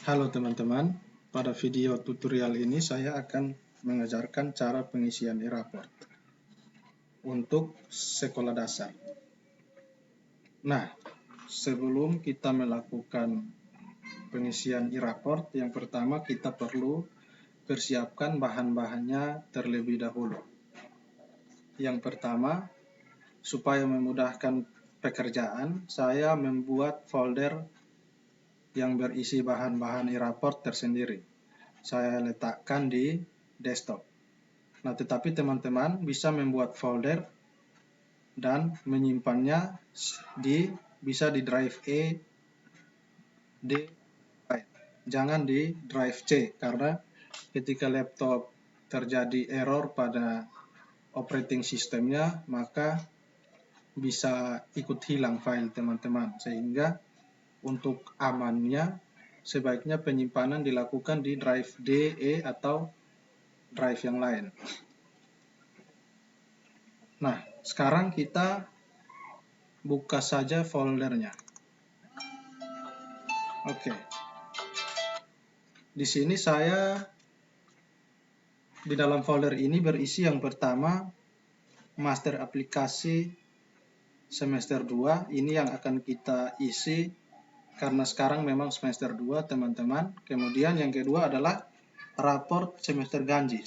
Halo teman-teman, pada video tutorial ini saya akan mengajarkan cara pengisian e-raport untuk sekolah dasar. Nah, sebelum kita melakukan pengisian e-raport, yang pertama kita perlu persiapkan bahan-bahannya terlebih dahulu. Yang pertama, supaya memudahkan pekerjaan, saya membuat folder yang berisi bahan-bahan e-raport tersendiri. Saya letakkan di desktop. Nah, tetapi teman-teman bisa membuat folder dan menyimpannya bisa di drive E, D, jangan di drive C, karena ketika laptop terjadi error pada operating sistemnya, maka bisa ikut hilang file teman-teman. Sehingga untuk amannya, sebaiknya penyimpanan dilakukan di drive D, E, atau drive yang lain. Nah, sekarang kita buka saja foldernya. Oke. Di sini saya di dalam folder ini berisi yang pertama master aplikasi semester 2. Ini yang akan kita isi karena sekarang memang semester 2, teman-teman. Kemudian yang kedua adalah raport semester ganjil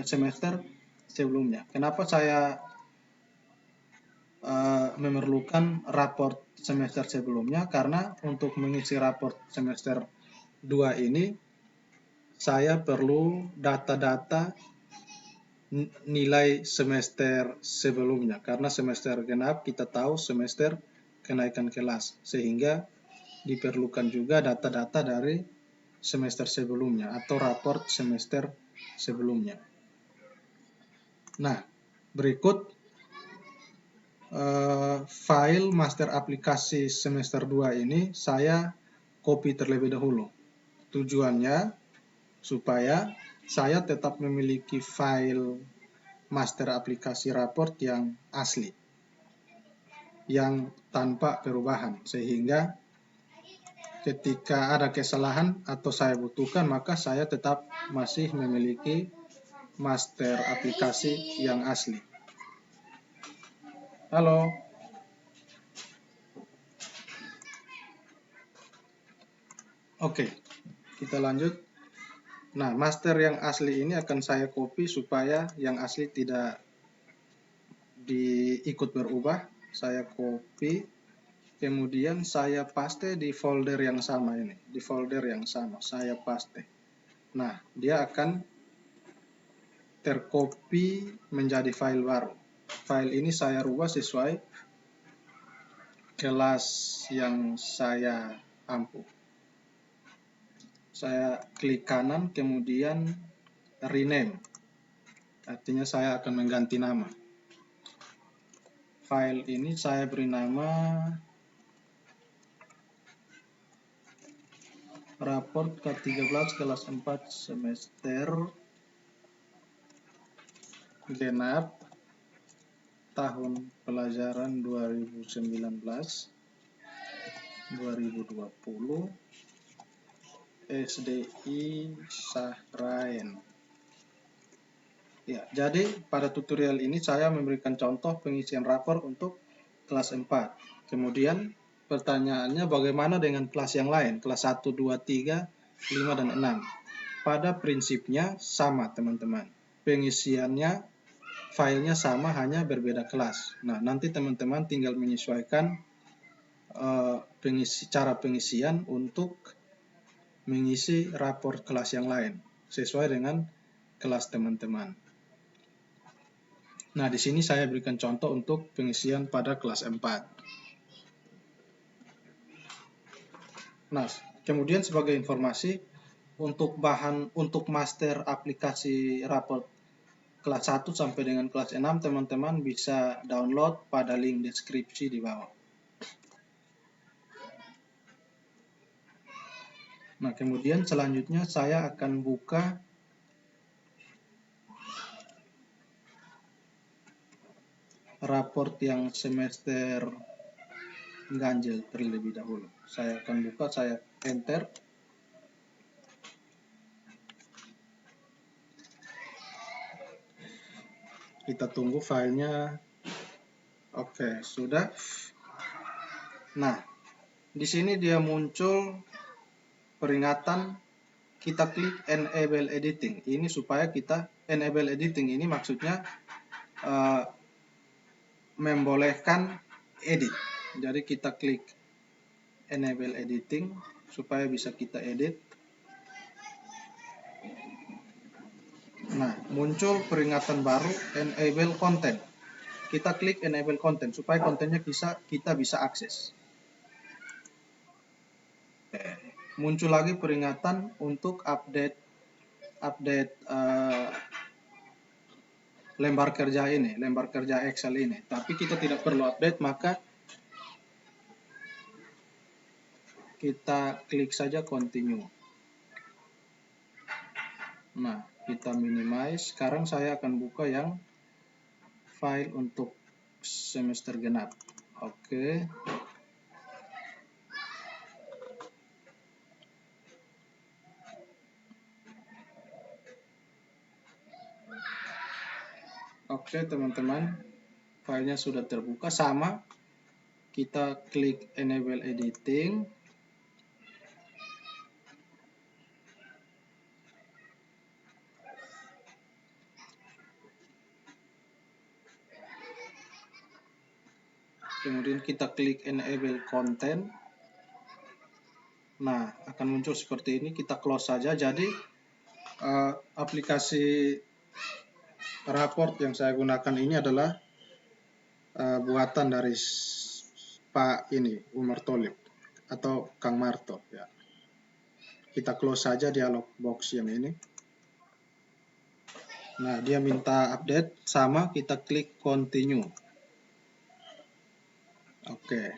semester sebelumnya. Kenapa saya memerlukan raport semester sebelumnya? Karena untuk mengisi raport semester 2 ini saya perlu data-data nilai semester sebelumnya, karena semester genap kita tahu semester kenaikan kelas, sehingga diperlukan juga data-data dari semester sebelumnya atau raport semester sebelumnya. Nah, berikut file master aplikasi semester 2 ini saya copy terlebih dahulu. Tujuannya supaya saya tetap memiliki file master aplikasi raport yang asli, yang tanpa perubahan, sehingga ketika ada kesalahan atau saya butuhkan, maka saya tetap masih memiliki master aplikasi yang asli. Halo. Oke, kita lanjut. Nah, master yang asli ini akan saya copy supaya yang asli tidak ikut berubah. Saya copy, kemudian saya paste di folder yang sama ini. Di folder yang sama, saya paste. Nah, dia akan tercopy menjadi file baru. File ini saya rubah sesuai kelas yang saya ampu. Saya klik kanan, kemudian rename. Artinya saya akan mengganti nama. File ini saya beri nama raport ke-13 kelas 4 semester genap tahun pelajaran 2019-2020 SDI Sahrain. Ya, jadi pada tutorial ini saya memberikan contoh pengisian rapor untuk kelas 4. Kemudian pertanyaannya, bagaimana dengan kelas yang lain? Kelas 1, 2, 3, 5, dan 6. Pada prinsipnya sama, teman-teman. Pengisiannya, filenya sama, hanya berbeda kelas. Nah, nanti teman-teman tinggal menyesuaikan cara pengisian untuk mengisi rapor kelas yang lain sesuai dengan kelas teman-teman. Nah, di sini saya berikan contoh untuk pengisian pada kelas 4. Nah, kemudian sebagai informasi, untuk master aplikasi raport kelas 1 sampai dengan kelas 6, teman-teman bisa download pada link deskripsi di bawah. Nah, kemudian selanjutnya saya akan buka raport yang semester ganjil terlebih dahulu. Saya akan buka, saya enter. Kita tunggu filenya. Oke, sudah. Nah, di sini dia muncul peringatan kita klik enable editing. Ini supaya kita enable editing ini maksudnya membolehkan edit. Jadi kita klik enable editing supaya bisa kita edit. Nah, muncul peringatan baru enable content. Kita klik enable content supaya kontennya kita bisa akses. Muncul lagi peringatan untuk update lembar kerja ini, lembar kerja Excel ini. Tapi kita tidak perlu update, maka kita klik saja continue. Nah, kita minimize. Sekarang saya akan buka yang file untuk semester genap. Oke. Oke, teman-teman. Filenya sudah terbuka. Sama. Kita klik enable editing. Kemudian kita klik enable content. Nah, akan muncul seperti ini. Kita close saja. Jadi, aplikasi raport yang saya gunakan ini adalah buatan dari Pak Umar Tholib atau Kang Marto. Ya. Kita close saja dialog box yang ini. Nah, dia minta update. Sama, kita klik continue. Oke.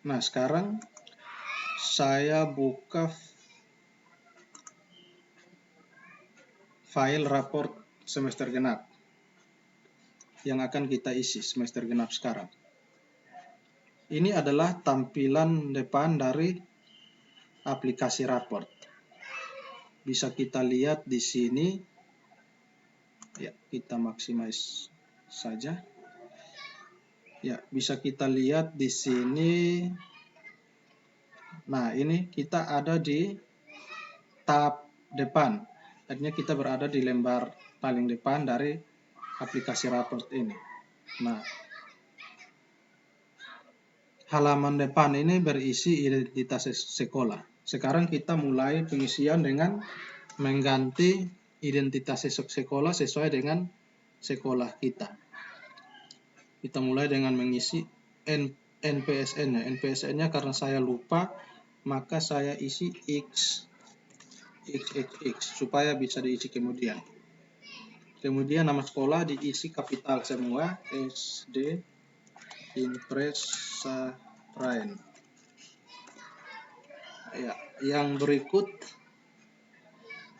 Nah, sekarang saya buka file raport semester genap yang akan kita isi semester genap sekarang. Ini adalah tampilan depan dari aplikasi raport. Bisa kita lihat di sini. Ya, kita maximize saja. Ya, bisa kita lihat di sini. Nah, ini kita ada di tab depan. Artinya kita berada di lembar paling depan dari aplikasi raport ini. Nah, halaman depan ini berisi identitas sekolah. Sekarang kita mulai pengisian dengan mengganti identitas sekolah sesuai dengan sekolah kita. Kita mulai dengan mengisi NPSN-nya. NPSN-nya karena saya lupa, maka saya isi X supaya bisa diisi kemudian. Kemudian nama sekolah diisi kapital semua, SD Impresarian. Ya, yang berikut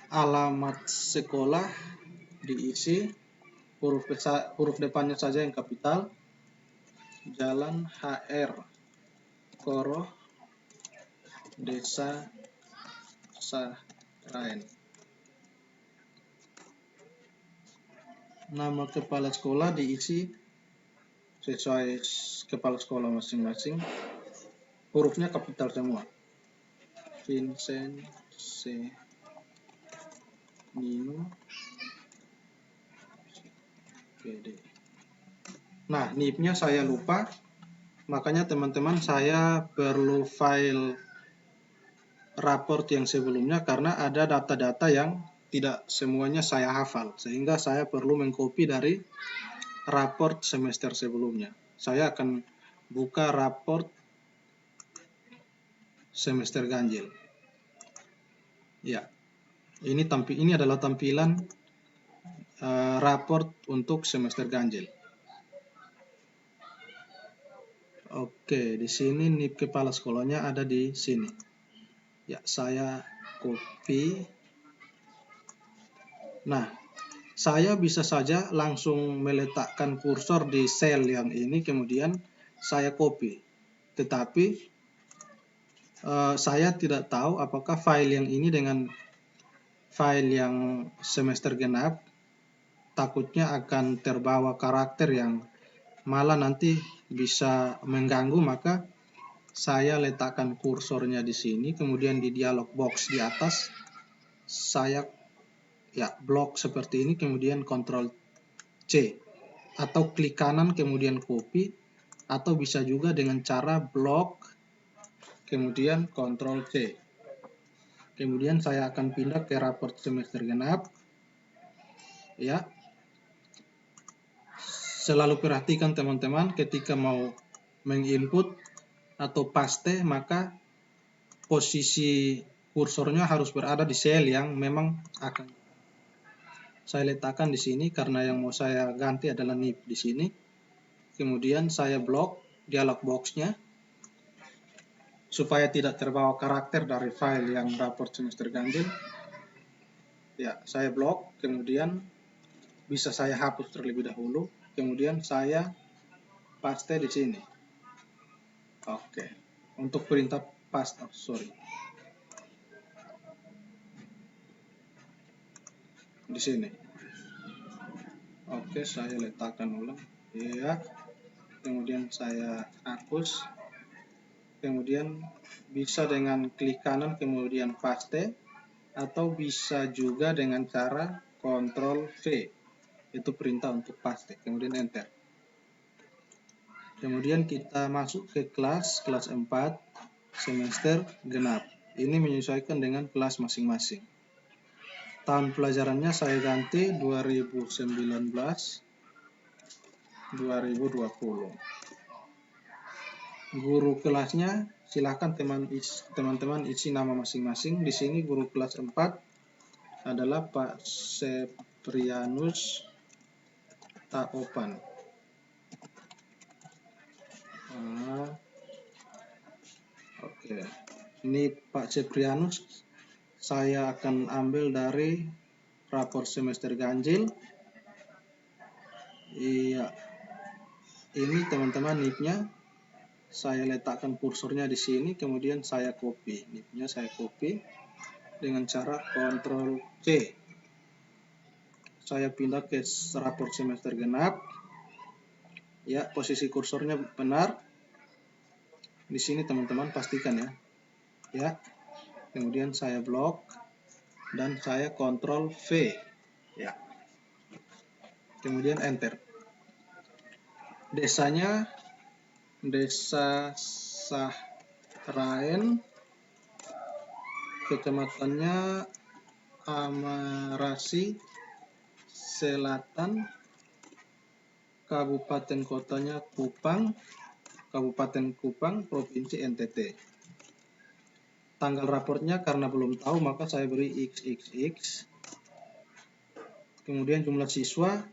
alamat sekolah diisi huruf depannya saja yang kapital. Jalan HR Koro Desa Saraen. Nama kepala sekolah diisi sesuai kepala sekolah masing-masing. Hurufnya kapital semua. Vincent C. Nino PD. Nah, NIP-nya saya lupa, makanya teman-teman saya perlu file raport yang sebelumnya karena ada data-data yang tidak semuanya saya hafal, sehingga saya perlu mengcopy dari raport semester sebelumnya. Saya akan buka raport semester ganjil. Ya, ini adalah tampilan raport untuk semester ganjil. Oke, di sini NIP kepala sekolahnya ada di sini. Ya, saya copy. Nah, saya bisa saja langsung meletakkan kursor di sel yang ini, kemudian saya copy. Tetapi saya tidak tahu apakah file yang ini dengan file yang semester genap takutnya akan terbawa karakter yang malah nanti bisa mengganggu, maka saya letakkan kursornya di sini, kemudian di dialog box di atas saya blok seperti ini, kemudian Ctrl C, atau klik kanan kemudian copy, atau bisa juga dengan cara blok kemudian Ctrl C. Kemudian saya akan pindah ke raport semester genap. Ya, selalu perhatikan teman-teman ketika mau menginput atau paste, maka posisi kursornya harus berada di sel yang memang akan saya letakkan di sini, karena yang mau saya ganti adalah NIP di sini. Kemudian saya blok dialog box-nya supaya tidak terbawa karakter dari file yang raport semester ganjil. Ya, saya blok, kemudian bisa saya hapus terlebih dahulu, kemudian saya paste di sini. Oke. Untuk perintah paste, di sini. Oke, saya letakkan ulang. Ya. Kemudian saya hapus. Kemudian bisa dengan klik kanan kemudian paste, atau bisa juga dengan cara Ctrl V. Itu perintah untuk paste. Kemudian enter. Kemudian kita masuk ke kelas 4 semester genap. Ini menyesuaikan dengan kelas masing-masing. Tahun pelajarannya saya ganti 2019-2020. Guru kelasnya silahkan teman-teman isi nama masing-masing. Di sini guru kelas 4 adalah Pak Seprianus Taopan. Oke, ini Pak Seprianus saya akan ambil dari rapor semester ganjil. Iya, ini teman-teman NIP-nya. Saya letakkan kursornya di sini, kemudian saya copy. NIP-nya saya copy dengan cara Ctrl C. Saya pindah ke rapor semester genap. Ya, posisi kursornya benar. Di sini teman-teman pastikan ya. Ya. Kemudian saya blok dan saya Ctrl V. Ya. Kemudian enter. Desanya Desa Sahraen, kecamatannya Amarasi Selatan, kabupaten kotanya Kupang, Kabupaten Kupang, Provinsi NTT. Tanggal raportnya karena belum tahu maka saya beri XXX. Kemudian jumlah siswa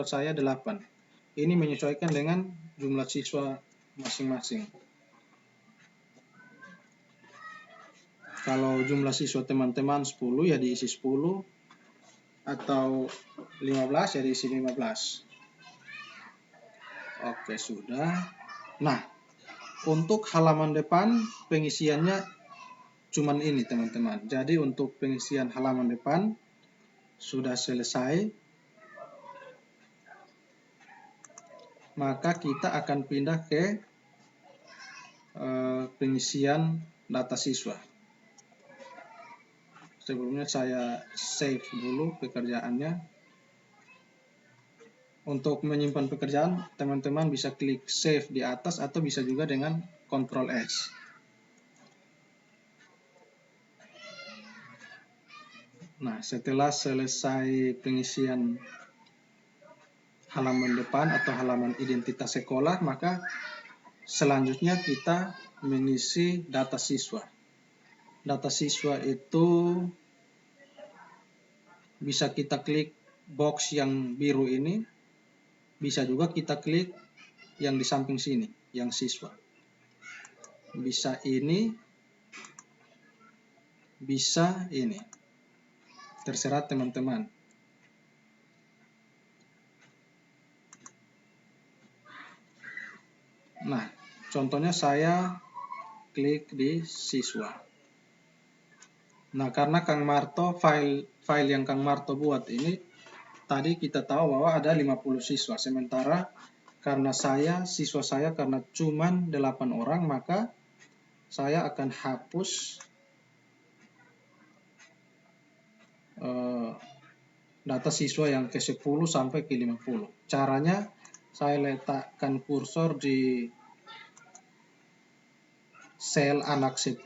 saya 8. Ini menyesuaikan dengan jumlah siswa masing-masing. Kalau jumlah siswa teman-teman 10 ya diisi 10, atau 15 ya diisi 15. Oke, sudah. Nah, untuk halaman depan pengisiannya cuman ini teman-teman. Jadi untuk pengisian halaman depan sudah selesai. Maka kita akan pindah ke pengisian data siswa. Sebelumnya saya save dulu pekerjaannya. Untuk menyimpan pekerjaan, teman-teman bisa klik save di atas atau bisa juga dengan Ctrl S. Nah, setelah selesai pengisian halaman depan atau halaman identitas sekolah, maka selanjutnya kita mengisi data siswa. Data siswa itu bisa kita klik box yang biru ini, bisa juga kita klik yang di samping sini, yang siswa. Bisa ini, bisa ini. Terserah teman-teman. Nah, contohnya saya klik di siswa. Nah, karena Kang Marto, file yang Kang Marto buat ini, tadi kita tahu bahwa ada 50 siswa. Sementara karena siswa saya karena cuman 8 orang, maka saya akan hapus data siswa yang ke 10 sampai ke 50. Caranya, saya letakkan kursor di sel anak 10,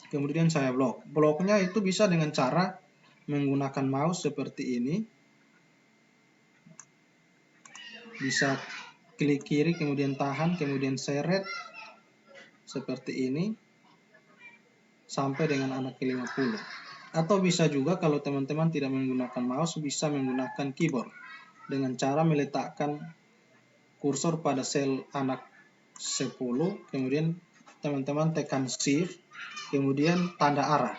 kemudian saya blok. Bloknya itu bisa dengan cara menggunakan mouse seperti ini. Bisa klik kiri, kemudian tahan, kemudian seret seperti ini sampai dengan anak ke 50. Atau bisa juga kalau teman-teman tidak menggunakan mouse, bisa menggunakan keyboard dengan cara meletakkan kursor pada sel anak 10, kemudian teman-teman tekan shift, kemudian tanda arah.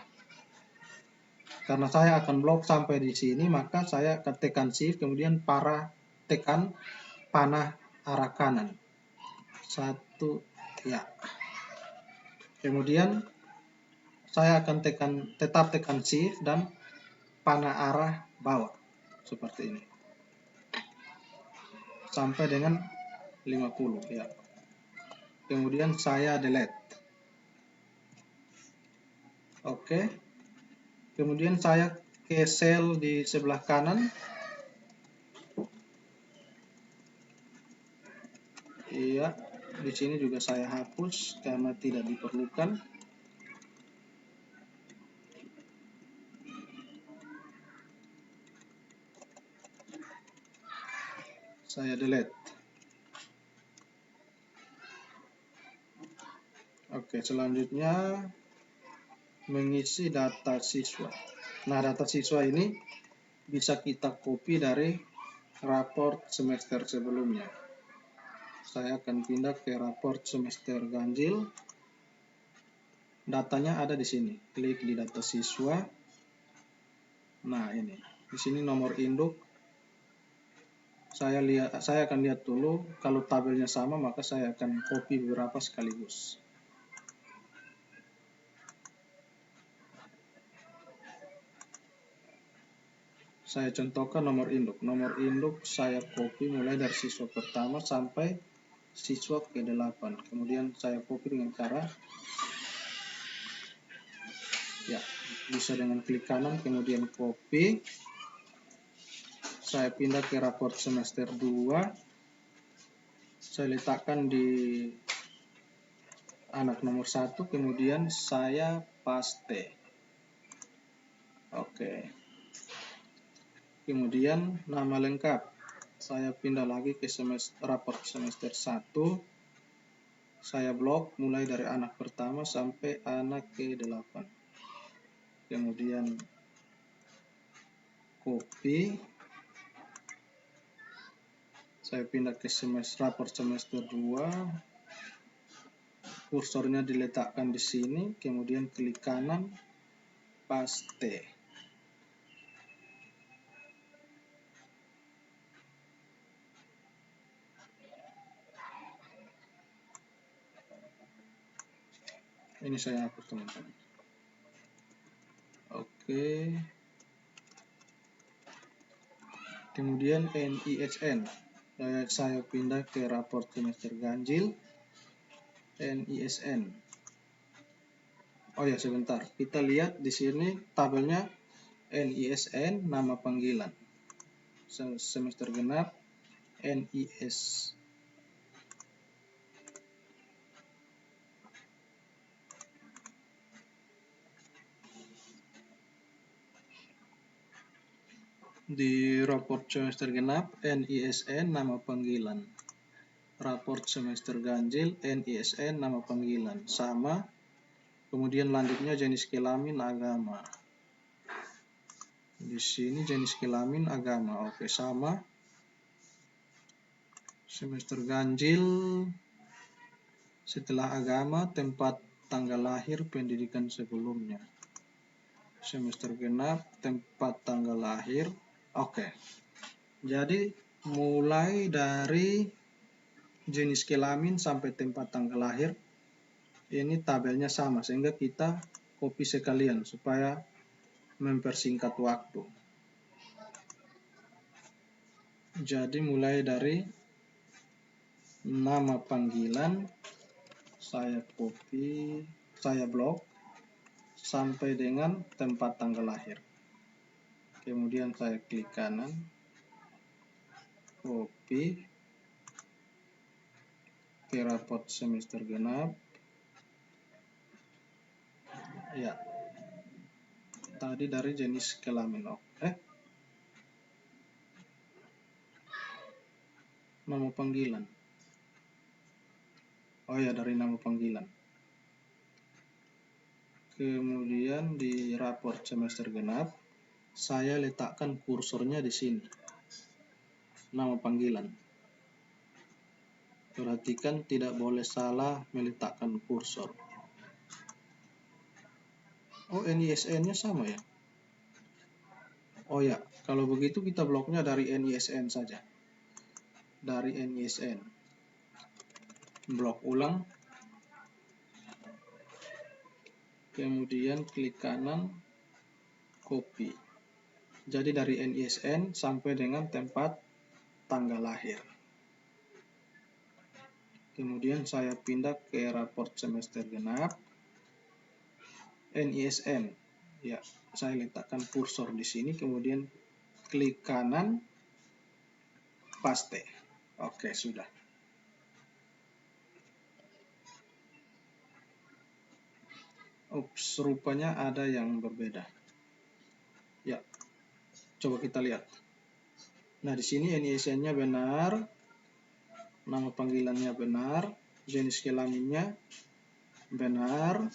Karena saya akan blok sampai di sini, maka saya akan tekan shift, kemudian tekan panah arah kanan. 1, ya. Kemudian saya akan tetap tekan shift dan panah arah bawah seperti ini sampai dengan 50, ya. Kemudian saya delete. Oke. Kemudian saya ke sel di sebelah kanan. Iya, di sini juga saya hapus karena tidak diperlukan. Saya delete. Oke, selanjutnya mengisi data siswa. Nah, data siswa ini bisa kita copy dari raport semester sebelumnya. Saya akan pindah ke raport semester ganjil. Datanya ada di sini. Klik di data siswa. Nah, ini. Di sini nomor induk. Saya akan lihat dulu, kalau tabelnya sama maka saya akan copy beberapa sekaligus. Saya contohkan nomor induk. Nomor induk saya copy mulai dari siswa pertama sampai siswa ke-8. Kemudian saya copy dengan cara, ya, bisa dengan klik kanan, kemudian copy. Saya pindah ke raport semester 2. Saya letakkan di anak nomor 1, kemudian saya paste. Oke. Kemudian nama lengkap. Saya pindah lagi ke raport semester 1. Saya blok mulai dari anak pertama sampai anak ke-8. Kemudian copy. Saya pindah ke raport semester 2. Kursornya diletakkan di sini, kemudian klik kanan, paste. Ini saya hapus, teman-teman. Oke. Kemudian NISN. Saya pindah ke raport semester ganjil. NISN. Oh ya, sebentar. Kita lihat di sini tabelnya NISN nama panggilan. Semester genap NIS. Di raport semester genap NISN nama panggilan. Raport semester ganjil NISN nama panggilan. Sama. Kemudian lanjutnya jenis kelamin agama. Di sini jenis kelamin agama. Oke, sama. Semester ganjil, setelah agama, tempat tanggal lahir, pendidikan sebelumnya. Semester genap, tempat tanggal lahir. Oke. Jadi mulai dari jenis kelamin sampai tempat tanggal lahir ini tabelnya sama, sehingga kita copy sekalian supaya mempersingkat waktu. Jadi mulai dari nama panggilan saya copy, saya blok sampai dengan tempat tanggal lahir. Kemudian saya klik kanan, copy ke raport semester genap. Ya, tadi dari jenis kelamin. Nama panggilan. Oh ya, dari nama panggilan. Kemudian di raport semester genap, saya letakkan kursornya di sini. Nama panggilan. Perhatikan tidak boleh salah meletakkan kursor. Oh, NISN-nya sama ya? Oh ya, kalau begitu kita bloknya dari NISN saja. Dari NISN. Blok ulang. Kemudian klik kanan, copy. Jadi dari NISN sampai dengan tempat tanggal lahir. Kemudian saya pindah ke raport semester genap. NISN. Ya, saya letakkan kursor di sini, kemudian klik kanan, paste. Oke, sudah. Ups, rupanya ada yang berbeda. Ya, coba kita lihat. Nah, di sini NISN-nya benar, nama panggilannya benar, jenis kelaminnya benar,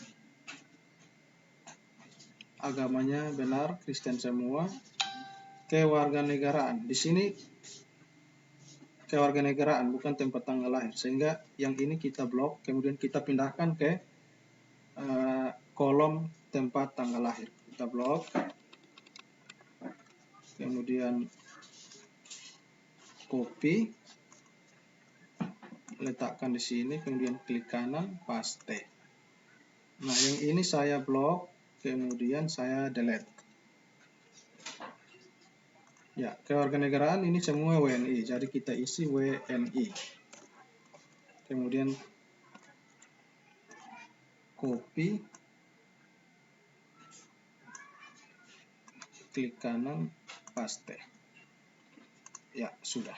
agamanya benar, Kristen semua. Kewarganegaraan. Di sini kewarganegaraan, bukan tempat tanggal lahir. Sehingga yang ini kita blok, kemudian kita pindahkan ke kolom tempat tanggal lahir. Kita blok, kemudian copy, letakkan di sini, kemudian klik kanan, paste. Nah, yang ini saya blok, kemudian saya delete. Ya, kewarganegaraan ini semua WNI, jadi kita isi WNI. Kemudian copy, klik kanan, paste. Ya, sudah.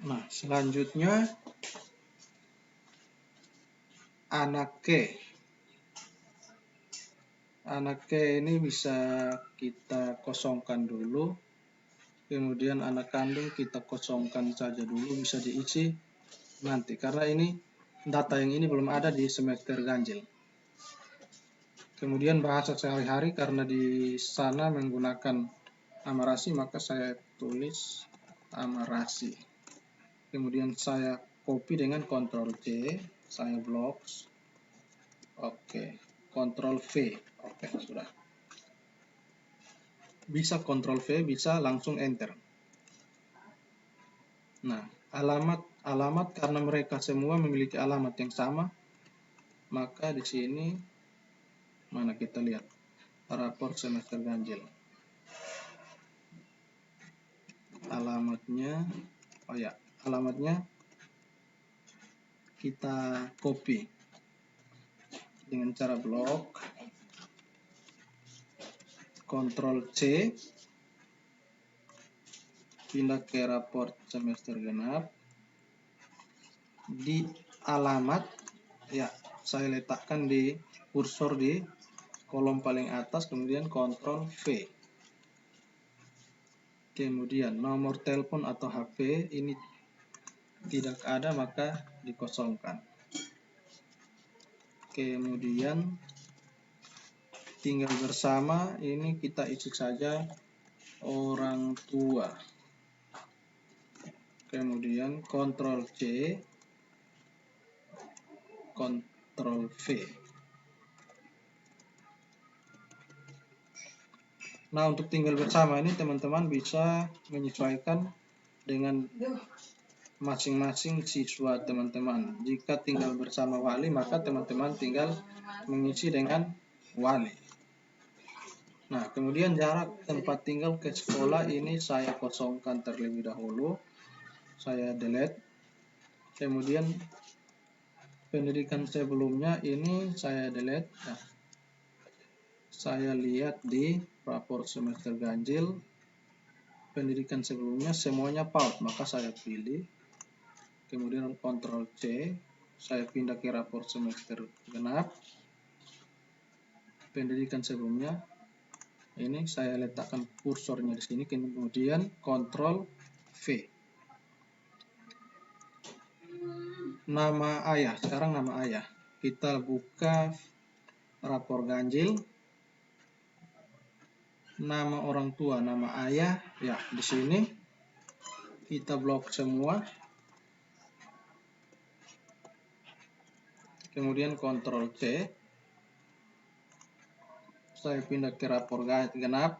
Nah, selanjutnya anak ke. Anak ke ini bisa kita kosongkan dulu. Kemudian anak kandung kita kosongkan saja dulu, bisa diisi nanti. Karena ini data yang ini belum ada di semester ganjil. Kemudian bahasa sehari-hari, karena di sana menggunakan amarasi, maka saya tulis amarasi. Kemudian saya copy dengan Ctrl C, saya blok. Oke, Ctrl V. Oke, sudah. Bisa Ctrl V, bisa langsung enter. Nah, alamat karena mereka semua memiliki alamat yang sama, maka di sini mana kita lihat raport semester ganjil. Alamatnya, oh ya, alamatnya kita copy dengan cara blok, Ctrl C, pindah ke raport semester genap. Di alamat, ya, saya letakkan di kursor di kolom paling atas, kemudian Ctrl V. Kemudian nomor telepon atau HP ini tidak ada, maka dikosongkan. Kemudian tinggal bersama, ini kita isi saja orang tua. Kemudian Ctrl C, Ctrl V. Nah, untuk tinggal bersama ini teman-teman bisa menyesuaikan dengan masing-masing siswa teman-teman. Jika tinggal bersama wali, maka teman-teman tinggal mengisi dengan wali. Nah, kemudian jarak tempat tinggal ke sekolah ini saya kosongkan terlebih dahulu. Saya delete. Kemudian pendidikan sebelumnya ini saya delete. Nah, saya lihat di rapor semester ganjil. Pendidikan sebelumnya semuanya PAUD, maka saya pilih. Kemudian Ctrl C, saya pindah ke rapor semester genap. Pendidikan sebelumnya, ini saya letakkan kursornya di sini. Kemudian Ctrl V. Nama ayah, sekarang nama ayah. Kita buka rapor ganjil. Nama orang tua, nama ayah, ya di sini. Kita blok semua. Kemudian Ctrl C. Saya pindah ke rapor genap.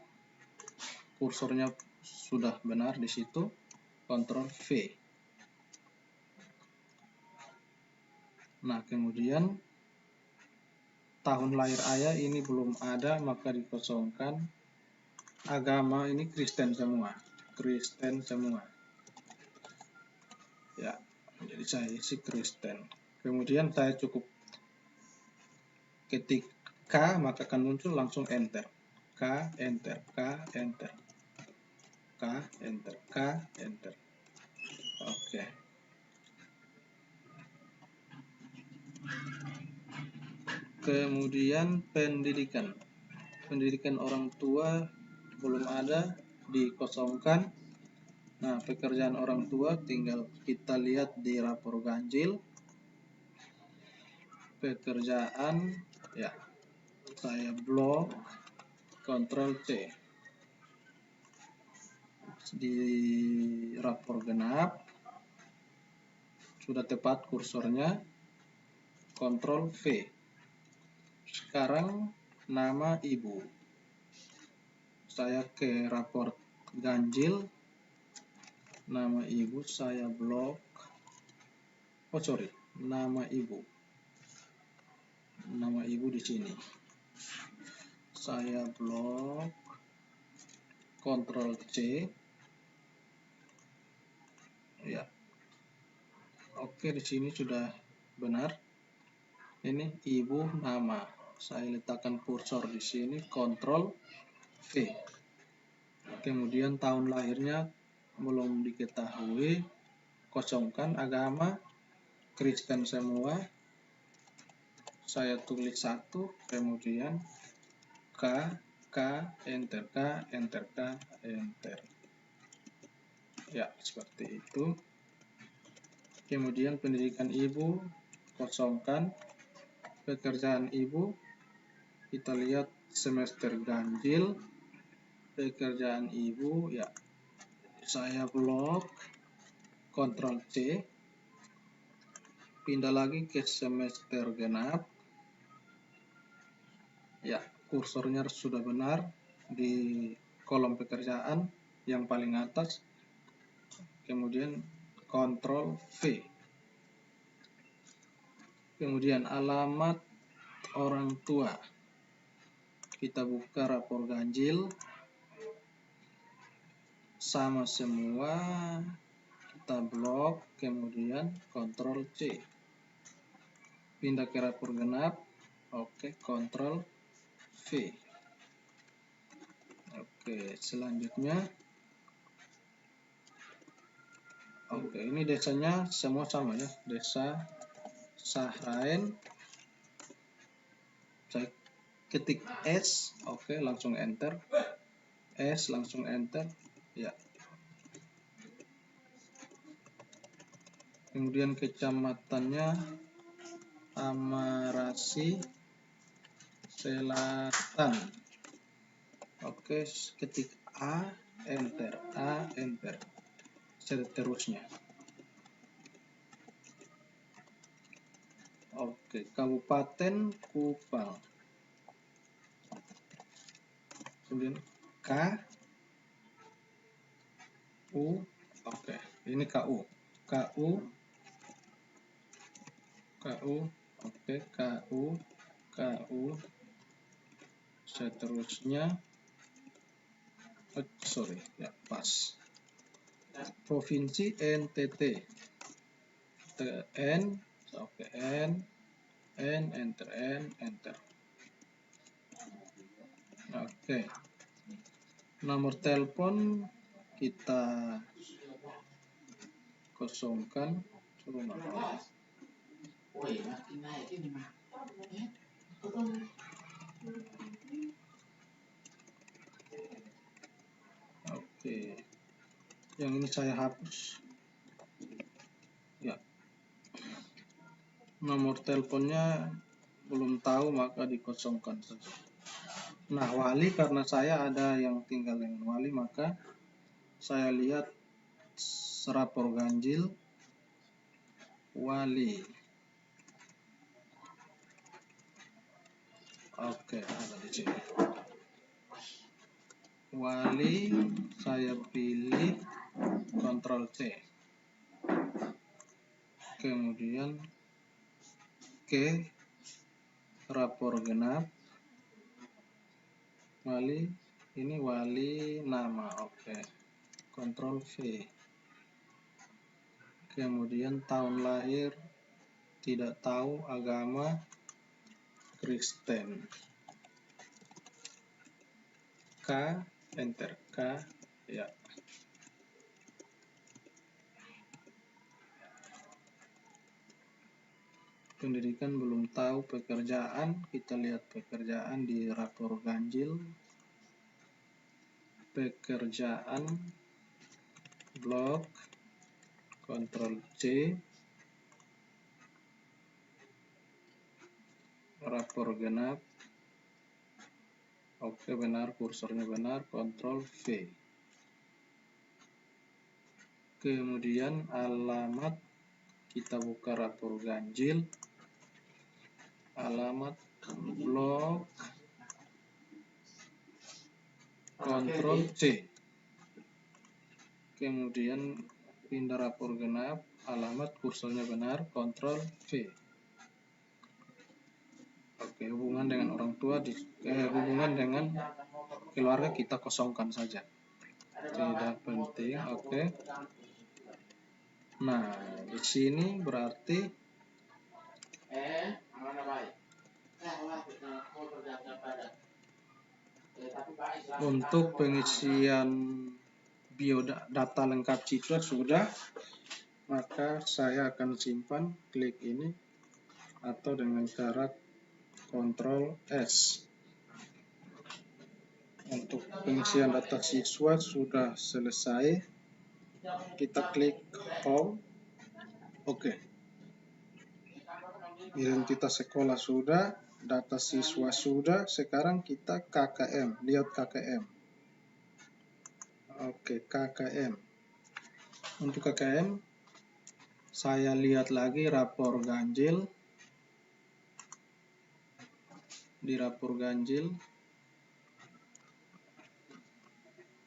Kursornya sudah benar di situ. Ctrl V. Nah, kemudian tahun lahir ayah ini belum ada, maka dikosongkan. Agama ini Kristen semua. Kristen semua. Ya, jadi saya isi Kristen. Kemudian saya cukup ketik K, maka akan muncul langsung enter. K, enter, K, enter. K, enter, K, enter. Oke. Kemudian pendidikan. Pendidikan orang tua belum ada, dikosongkan. Nah, pekerjaan orang tua tinggal kita lihat di rapor ganjil. Pekerjaan, ya, saya blok, Ctrl C. Di rapor genap, sudah tepat kursornya, Ctrl V. Sekarang nama ibu. Saya ke rapor ganjil, nama ibu saya blok. Oh sorry, nama ibu. Nama ibu di sini. Saya blok, Ctrl C. Ya. Oke, di sini sudah benar. Ini ibu nama. Saya letakkan kursor di sini, Ctrl V. Kemudian tahun lahirnya belum diketahui, kosongkan. Agama Kristen semua. Saya tulis 1, kemudian K, enter, K, enter, K, enter. Ya, seperti itu. Kemudian pendidikan ibu, kosongkan. Pekerjaan ibu, kita lihat semester ganjil. Pekerjaan ibu, ya, saya blok, Ctrl C. Pindah lagi ke semester genap. Ya, kursornya sudah benar di kolom pekerjaan yang paling atas. Kemudian Ctrl V. Kemudian alamat orang tua. Kita buka rapor ganjil. Sama semua. Kita blok, kemudian Ctrl C. Pindah ke rapor genap. Oke, Ctrl V. Oke, selanjutnya. Oke, ini desanya semua sama ya. Desa Sahrain. Saya ketik S. Oke, langsung enter. S, langsung enter. Ya. Kemudian kecamatannya Amarasi Selatan. Oke, ketik A, enter, A, enter. Seterusnya. Oke, Kabupaten Kupang. Kemudian K, U, oke, ini KU. KU, oke, KU, seterusnya, sorry, ya pas. Provinsi NTT, N, oke, N, enter. Oke, nomor telepon kita kosongkan, suruh nomor. Oke, yang ini saya hapus. Ya, nomor teleponnya belum tahu maka dikosongkan saja. Nah, wali, karena saya ada yang tinggal dengan wali, maka saya lihat rapor ganjil wali. Oke, ada di sini. Wali, saya pilih Ctrl C. Kemudian ke rapor genap. Wali, ini wali nama, oke. Ctrl V. Kemudian tahun lahir tidak tahu, agama Kristen. K, enter, K, ya. Pendidikan belum tahu. Pekerjaan, kita lihat pekerjaan di rapor ganjil. Pekerjaan, blok, Ctrl C. Rapor genap, oke, benar, kursornya benar, Ctrl V. Kemudian alamat, kita buka rapor ganjil, alamat blok, Ctrl C. Kemudian pindah rapor genap, alamat, kursornya benar, Ctrl V. Oke, hubungan dengan orang tua, hubungan dengan keluarga kita kosongkan saja, tidak penting. Oke. Nah, di sini berarti untuk pengisian biodata lengkap siswa sudah, maka saya akan simpan, klik ini, atau dengan cara Ctrl S. Untuk pengisian data siswa sudah selesai, kita klik Home. Oke. Identitas sekolah sudah, data siswa sudah, sekarang kita KKM, lihat KKM. Oke, KKM. Untuk KKM, saya lihat lagi rapor ganjil. Di rapor ganjil,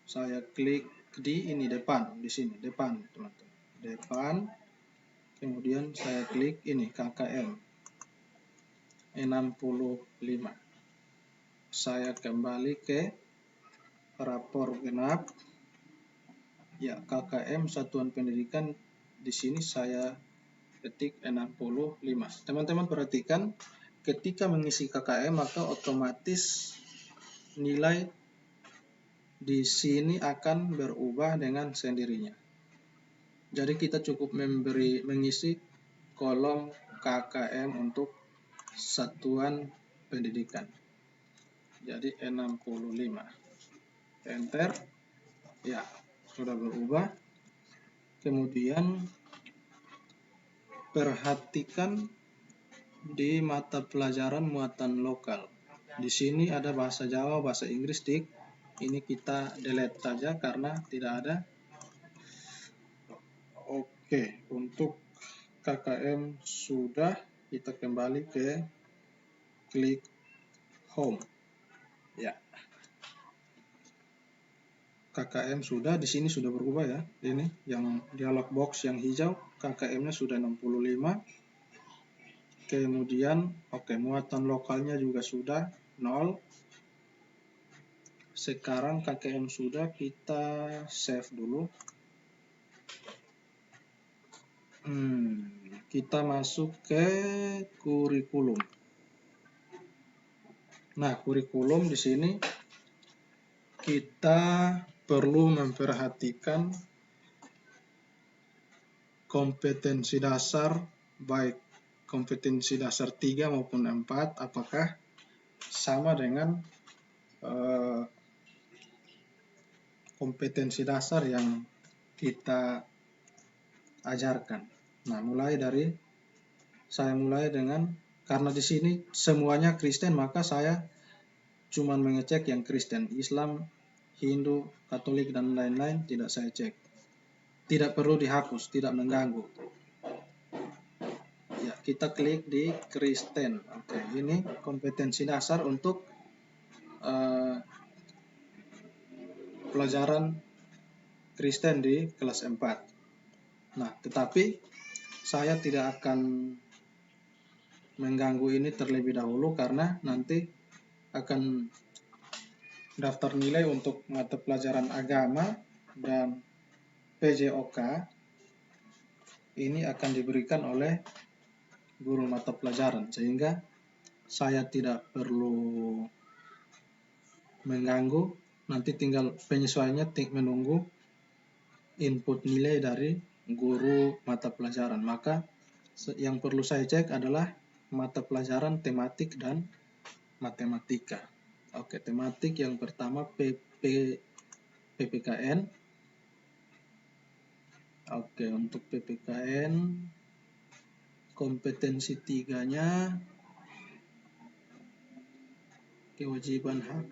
saya klik di ini depan, di sini depan, teman-teman. Depan. Kemudian saya klik ini KKM 65. Saya kembali ke rapor genap. Ya, KKM Satuan Pendidikan, di sini saya ketik 65. Teman-teman perhatikan, ketika mengisi KKM maka otomatis nilai di sini akan berubah dengan sendirinya. Jadi kita cukup mengisi kolom KKM untuk satuan pendidikan. Jadi 65. Enter. Ya, sudah berubah. Kemudian perhatikan di mata pelajaran muatan lokal. Di sini ada bahasa Jawa, bahasa Inggris, ini kita delete saja karena tidak ada. Oke, untuk KKM sudah, kita kembali ke klik Home. Ya. KKM sudah, di sini sudah berubah ya. Ini yang dialog box yang hijau, KKM-nya sudah 65. Kemudian, muatan lokalnya juga sudah 0. Sekarang KKM sudah, kita save dulu. Kita masuk ke kurikulum. Nah, kurikulum di sini kita perlu memperhatikan kompetensi dasar, baik kompetensi dasar 3 maupun 4, apakah sama dengan kompetensi dasar yang kita ajarkan. Nah, saya mulai dengan, karena di sini semuanya Kristen, maka saya cuma mengecek yang Kristen, Islam, Hindu, Katolik, dan lain-lain tidak saya cek. Tidak perlu dihapus, tidak mengganggu. Ya, kita klik di Kristen. Ini kompetensi dasar untuk pelajaran Kristen di kelas 4. Nah, tetapi saya tidak akan mengganggu ini terlebih dahulu karena nanti akan daftar nilai untuk mata pelajaran agama dan PJOK ini akan diberikan oleh guru mata pelajaran, sehingga saya tidak perlu mengganggu. Nanti tinggal penyesuaiannya menunggu input nilai dari guru mata pelajaran. Maka yang perlu saya cek adalah mata pelajaran tematik dan matematika. Tematik yang pertama PPKN. Untuk PPKN kompetensi 3-nya kewajiban hak.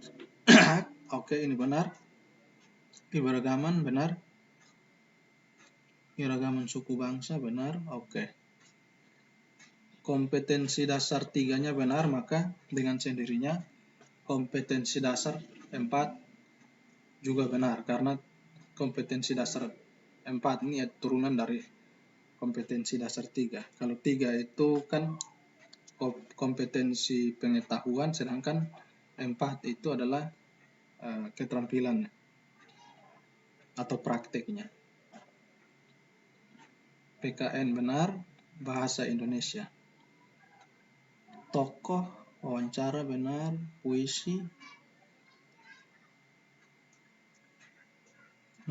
Ini benar. Keberagaman benar. Keragaman suku bangsa benar. Kompetensi dasar 3-nya benar, maka dengan sendirinya kompetensi dasar 4 juga benar, karena kompetensi dasar 4 ini turunan dari kompetensi dasar 3. Kalau 3 itu kan kompetensi pengetahuan, sedangkan 4 itu adalah keterampilannya atau prakteknya. PKN benar, bahasa Indonesia. Tokoh, wawancara benar, puisi,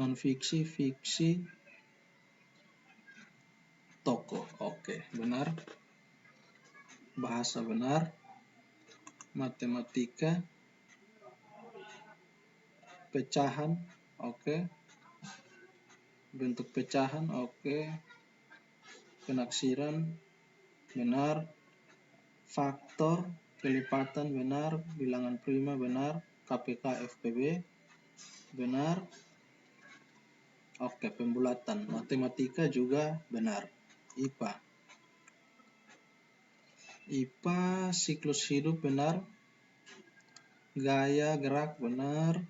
non-fiksi, fiksi, tokoh. Benar. Bahasa benar. Matematika, pecahan, bentuk pecahan, penaksiran benar. Faktor, kelipatan benar. Bilangan prima benar. KPK, FPB benar. Pembulatan, matematika juga benar. IPA, siklus hidup benar. Gaya gerak benar.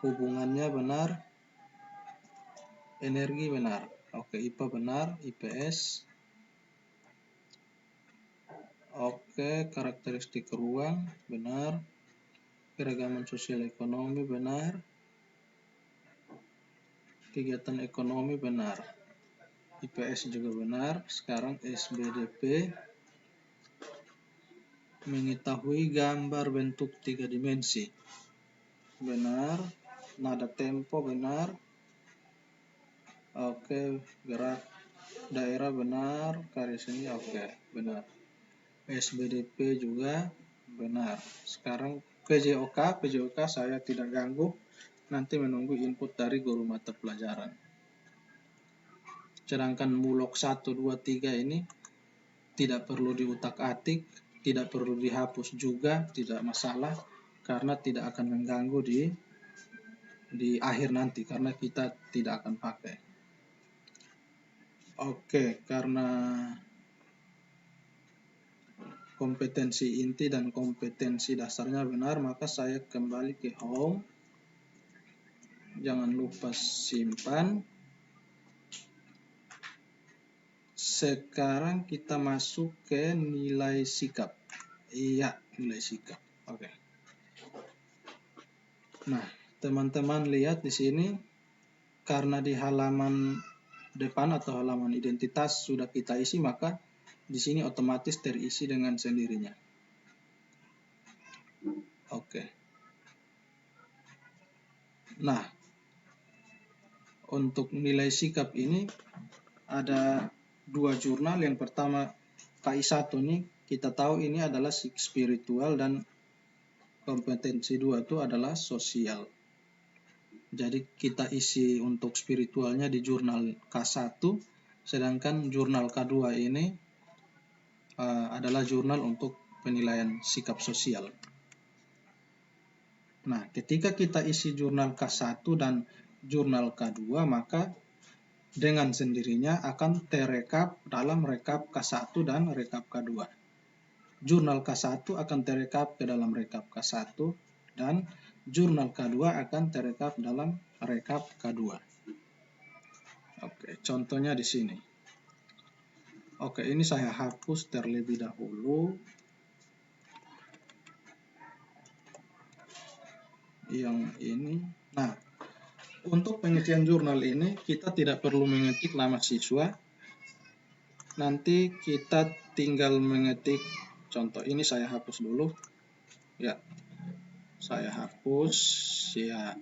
Hubungannya benar. Energi benar. IPA benar. IPS. Karakteristik ruang benar. Keragaman sosial ekonomi benar. Kegiatan ekonomi benar. IPS juga benar. Sekarang SBDP, mengetahui gambar bentuk 3 dimensi benar. Nada tempo benar. Gerak daerah benar. Karya seni benar. SBDP juga benar. Sekarang PJOK saya tidak ganggu, nanti menunggu input dari guru mata pelajaran. Sedangkan mulok 1, 2, 3 ini tidak perlu diutak-atik, tidak perlu dihapus juga, tidak masalah, karena tidak akan mengganggu di akhir nanti, karena kita tidak akan pakai. Karena kompetensi inti dan kompetensi dasarnya benar, maka saya kembali ke home. Jangan lupa simpan. Sekarang kita masuk ke nilai sikap. Iya, nilai sikap. Oke. Nah, teman-teman lihat di sini, karena di halaman depan atau halaman identitas sudah kita isi, maka di sini otomatis terisi dengan sendirinya. Oke. Nah, untuk nilai sikap ini ada dua jurnal. Yang pertama KI1 ini kita tahu ini adalah spiritual, dan kompetensi 2 itu adalah sosial. Jadi kita isi untuk spiritualnya di jurnal K1, sedangkan jurnal K2 ini adalah jurnal untuk penilaian sikap sosial. Nah, ketika kita isi jurnal K1 dan jurnal K2, maka dengan sendirinya akan terekap dalam rekap K1 dan rekap K2. Jurnal K1 akan terekap ke dalam rekap K1, dan jurnal K2 akan terekap dalam rekap K2. Oke, contohnya di sini. Oke, ini saya hapus terlebih dahulu. Yang ini. Nah, untuk pengisian jurnal ini kita tidak perlu mengetik nama siswa. Nanti kita tinggal mengetik, contoh ini saya hapus dulu. Ya, saya hapus. Ya,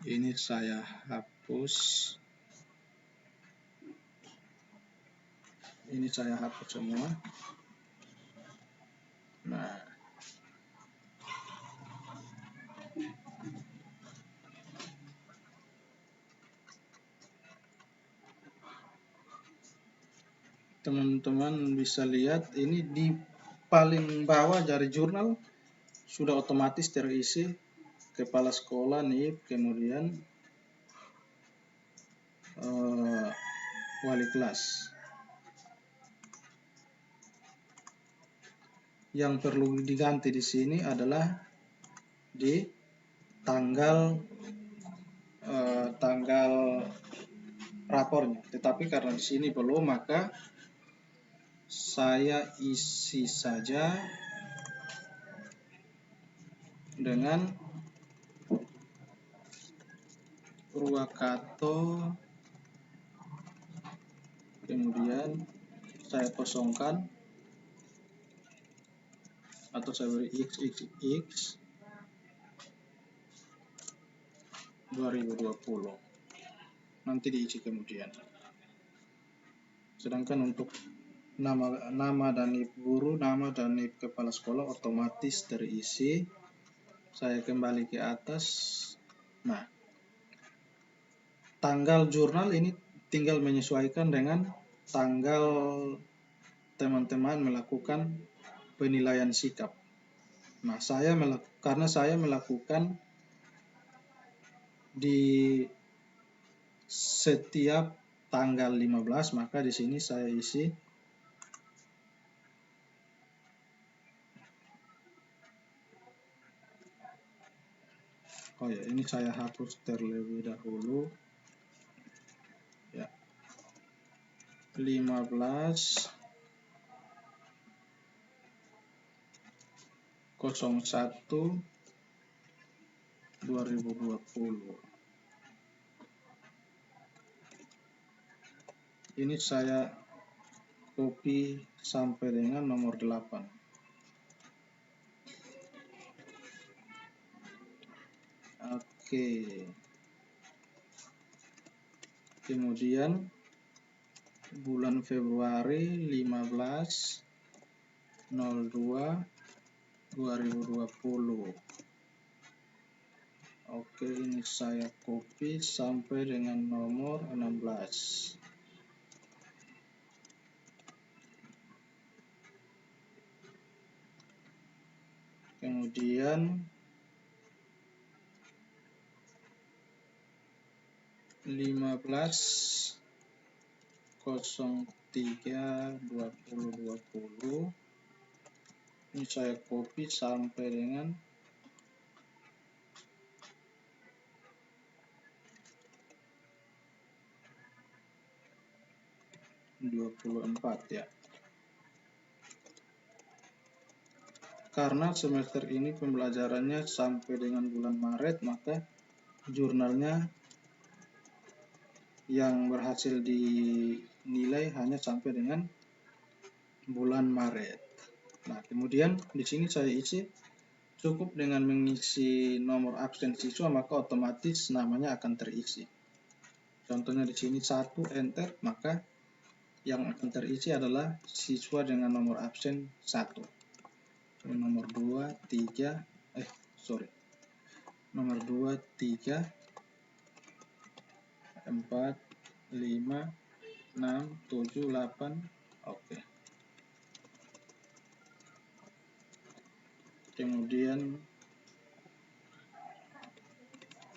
ini saya hapus. Ini saya hapus semua. Nah, teman-teman bisa lihat ini di paling bawah dari jurnal sudah otomatis terisi kepala sekolah, NIB, kemudian wali kelas. Yang perlu diganti di sini adalah di tanggal rapornya. Tetapi karena di sini belum, maka saya isi saja dengan Purwakato, kemudian saya kosongkan atau saya beri XXX 2020. Nanti diisi kemudian. Sedangkan untuk nama dan NIB guru, nama dan NIB kepala sekolah otomatis terisi. Saya kembali ke atas. Nah, tanggal jurnal ini tinggal menyesuaikan dengan tanggal teman-teman melakukan penilaian sikap. Nah, karena saya melakukan di setiap tanggal 15, maka di sini saya isi ini saya hapus terlebih dahulu. Ya. 15 01 2020. Ini saya copy sampai dengan nomor 8. Oke. Kemudian bulan Februari 15/02/2020. Oke, ini saya copy sampai dengan nomor 16. Kemudian 15/03/2020. Ini saya copy sampai dengan 24 ya. Karena semester ini pembelajarannya sampai dengan bulan Maret, maka jurnalnya yang berhasil dinilai hanya sampai dengan bulan Maret. Nah, kemudian di sini saya isi cukup dengan mengisi nomor absen siswa, maka otomatis namanya akan terisi. Contohnya di sini 1 enter, maka yang akan terisi adalah siswa dengan nomor absen 1. Nomor 2, 3, nomor 2, 3, 4, 5, 6, 7, 8, oke. Kemudian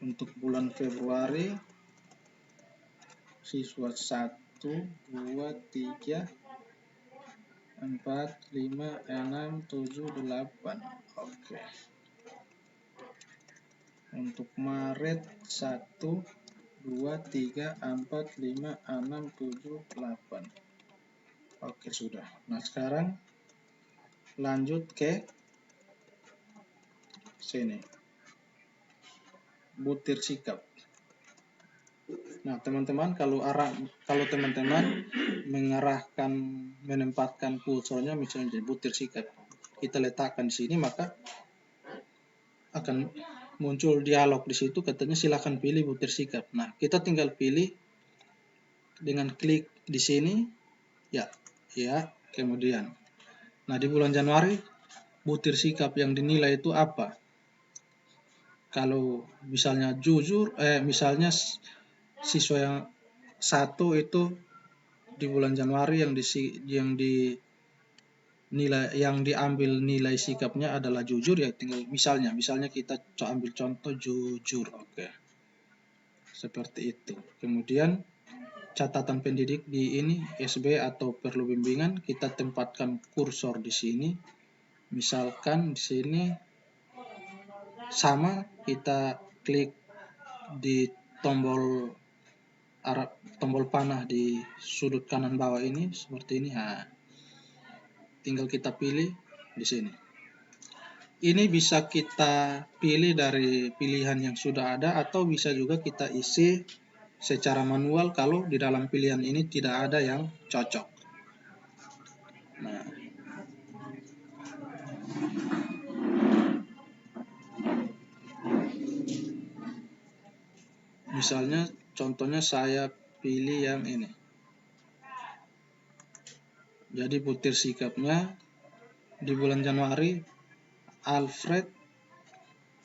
untuk bulan Februari, siswa 1, 2, 3, 4, 5, 6, 7, 8, oke. Untuk Maret 1, 2, 3, 4, 5, 6, 7, 8. Oke, sudah. Nah, sekarang lanjut ke sini. Butir sikap. Nah, teman-teman, kalau teman-teman menempatkan kursornya misalnya di butir sikap, kita letakkan di sini, maka akan muncul dialog di situ, katanya silakan pilih butir sikap. Nah, kita tinggal pilih dengan klik di sini, ya, kemudian. Nah, di bulan Januari, butir sikap yang dinilai itu apa? Kalau misalnya misalnya siswa yang 1 itu di bulan Januari yang diambil nilai sikapnya adalah jujur, ya tinggal misalnya kita ambil contoh jujur, oke. Seperti itu. Kemudian catatan pendidik di ini SB atau perlu bimbingan, kita tempatkan kursor di sini. Misalkan di sini sama, kita klik di tombol panah di sudut kanan bawah ini seperti ini. Nah, tinggal kita pilih di sini. Ini bisa kita pilih dari pilihan yang sudah ada, atau bisa juga kita isi secara manual kalau di dalam pilihan ini tidak ada yang cocok. Nah, misalnya contohnya saya pilih yang ini. Jadi butir sikapnya di bulan Januari, Alfred,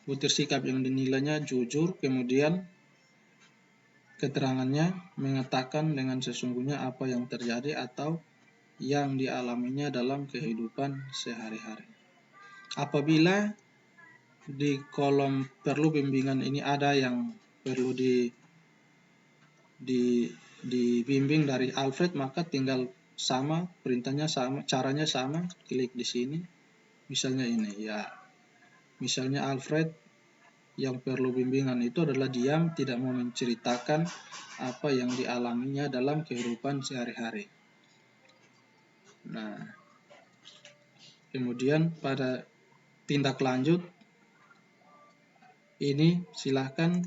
butir sikap yang dinilainya jujur, kemudian keterangannya mengatakan dengan sesungguhnya apa yang terjadi atau yang dialaminya dalam kehidupan sehari-hari. Apabila di kolom perlu bimbingan ini ada yang perlu dibimbing dari Alfred, maka tinggal sama, perintahnya sama, caranya sama, klik di sini. Misalnya ini, ya. Misalnya Alfred yang perlu bimbingan itu adalah diam, tidak mau menceritakan apa yang dialaminya dalam kehidupan sehari-hari. Nah, kemudian pada tindak lanjut ini silahkan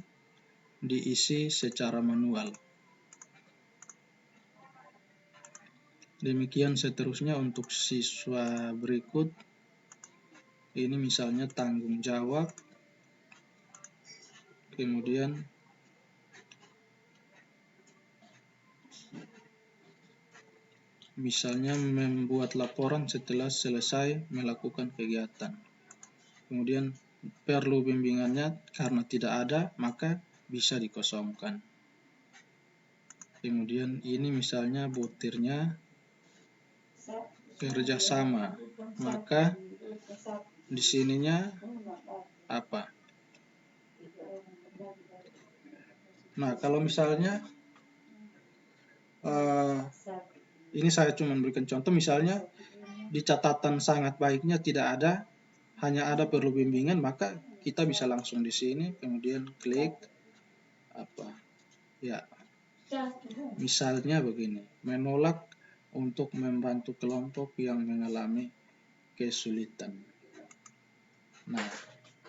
diisi secara manual. Demikian seterusnya untuk siswa berikut. Ini misalnya tanggung jawab, kemudian misalnya membuat laporan setelah selesai melakukan kegiatan. Kemudian perlu bimbingannya karena tidak ada, maka bisa dikosongkan. Kemudian ini misalnya butirnya kerjasama, maka di sininya apa? Nah, kalau misalnya ini saya cuma berikan contoh, misalnya di catatan sangat baiknya tidak ada, hanya ada perlu bimbingan, maka kita bisa langsung di sini, kemudian klik apa? Ya, misalnya begini, menolak untuk membantu kelompok yang mengalami kesulitan. Nah,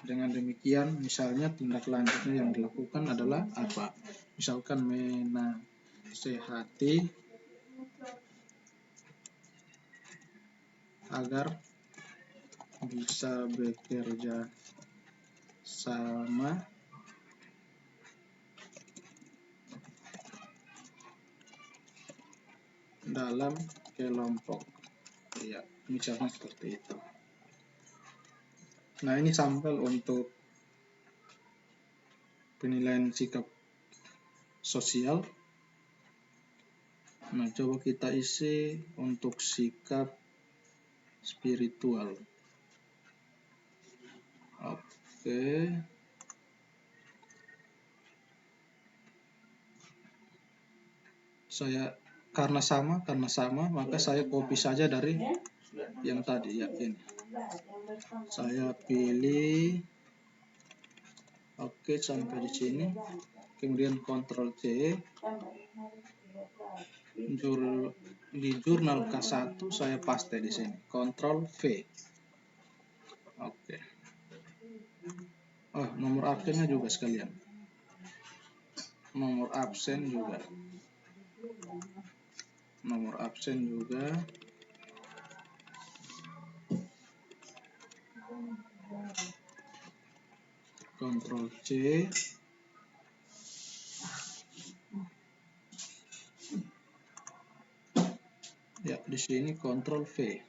dengan demikian misalnya tindak lanjutnya yang dilakukan adalah apa? Misalkan menasehati agar bisa bekerja sama dalam kelompok. Ya, misalnya seperti itu. Nah, ini sampel untuk penilaian sikap sosial. Nah, coba kita isi untuk sikap spiritual. Oke. Karena sama, maka saya copy saja dari yang tadi ya, ini. Saya pilih, oke, sampai di sini. Kemudian Ctrl C. Di jurnal K1 saya paste di sini. Ctrl V. Oke. Oh, nomor absennya juga sekalian. Nomor absen juga. Ctrl C. Ya, di sini Ctrl V.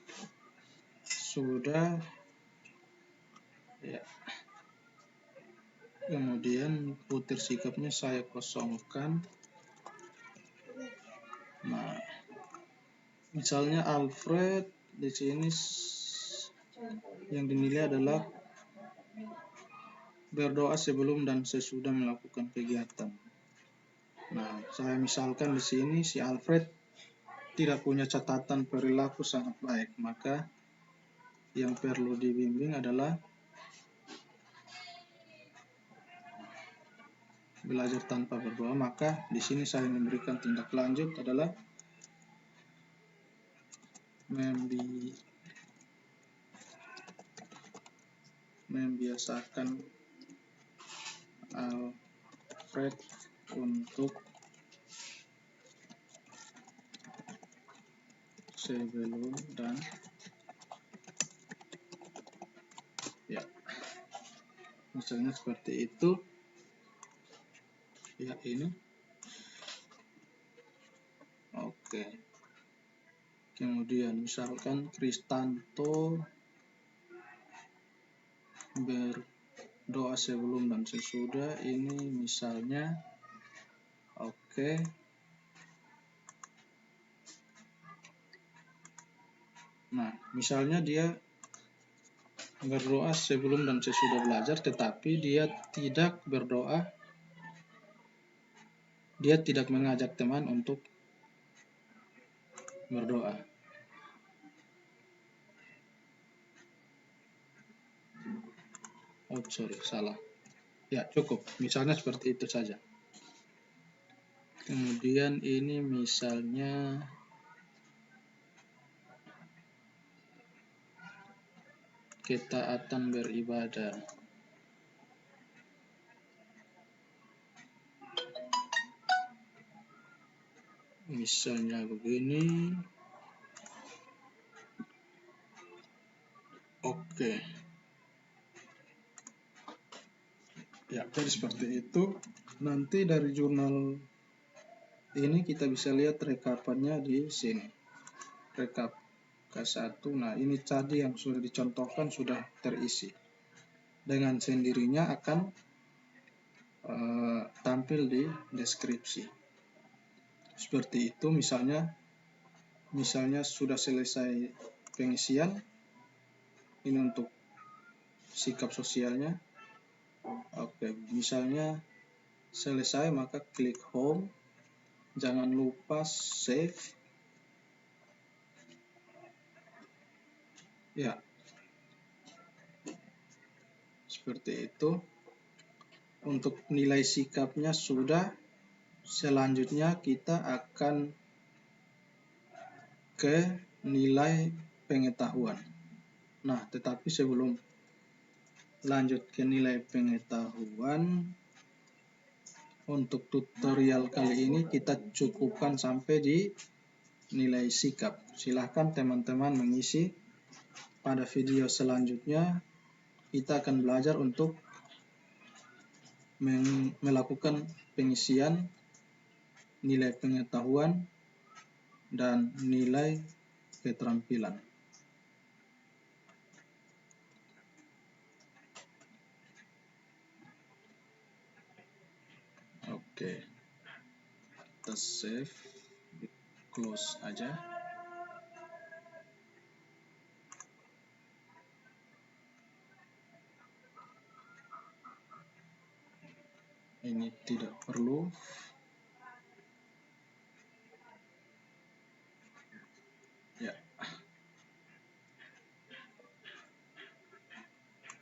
Sudah. Ya. Kemudian butir sikapnya saya kosongkan. Nah, misalnya Alfred di sini yang dinilai adalah berdoa sebelum dan sesudah melakukan kegiatan. Nah, saya misalkan di sini si Alfred tidak punya catatan perilaku sangat baik, maka yang perlu dibimbing adalah belajar tanpa berdoa. Maka di sini saya memberikan tindak lanjut adalah membiasakan Alfred untuk sebelum dan ya, misalnya seperti itu ya, ini. Oke. Kemudian misalkan Kristanto berdoa sebelum dan sesudah, ini misalnya. Oke. Nah, misalnya dia berdoa sebelum dan sesudah belajar, tetapi dia tidak berdoa, dia tidak mengajak teman untuk berdoa. Oh, sorry, salah. Ya, cukup. Misalnya seperti itu saja. Kemudian ini misalnya ketaatan beribadah. Misalnya begini. Oke. Ya, jadi seperti itu. Nanti dari jurnal ini kita bisa lihat rekapannya di sini. Rekap K1. Nah, ini tadi yang sudah dicontohkan sudah terisi. Dengan sendirinya akan tampil di deskripsi. Seperti itu, misalnya sudah selesai pengisian. Ini untuk sikap sosialnya. Oke, misalnya selesai, maka klik home. Jangan lupa save. Ya, seperti itu. Untuk nilai sikapnya sudah. Selanjutnya kita akan ke nilai pengetahuan. Nah, tetapi sebelum lanjut ke nilai pengetahuan, untuk tutorial kali ini kita cukupkan sampai di nilai sikap. Silahkan teman-teman mengisi. Pada video selanjutnya kita akan belajar untuk melakukan pengisian nilai pengetahuan dan nilai keterampilan. Oke, kita save, close aja. Ini tidak perlu. Ya,